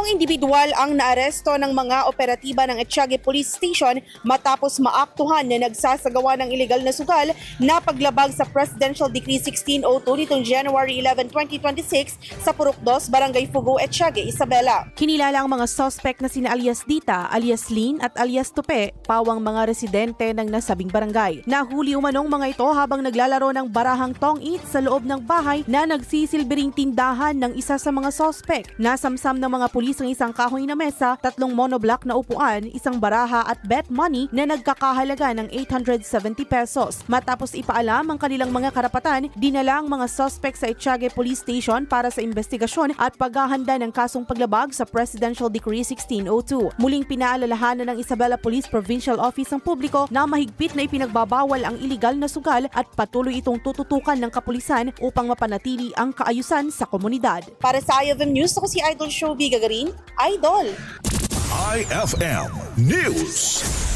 Tatlong individual ang naaresto ng mga operatiba ng Etiague Police Station matapos maaktuhan na nagsasagawa ng ilegal na sugal na paglabag sa Presidential Decree 1602 nitong January 11, 2026 sa Purok 2, Barangay Fugu, Etiague, Isabela. Kinilala ang mga suspect na sina alias Dita, alias Lin at alias Tupe, pawang mga residente ng nasabing barangay. Nahuli umanong mga ito habang naglalaro ng barahang tong-it sa loob ng bahay na nagsisilbing tindahan ng isa sa mga suspect. Nasamsam ng mga pulis ang isang kahoy na mesa, 3 monoblock na upuan, isang baraha at bet money na nagkakahalaga ng 870 pesos. Matapos ipaalam ang kanilang mga karapatan, dinala ang mga suspect sa Etiague Police Station para sa investigasyon at paghahanda ng kasong paglabag sa Presidential Decree 1602. Muling pinaalalahanan ng Isabela Police Provincial Office ang publiko na mahigpit na ipinagbabawal ang iligal na sugal at patuloy itong tututukan ng kapulisan upang mapanatili ang kaayusan sa komunidad. Para sa IFM News, ako si Idol Shobi Gagarin, Idol! IFM News.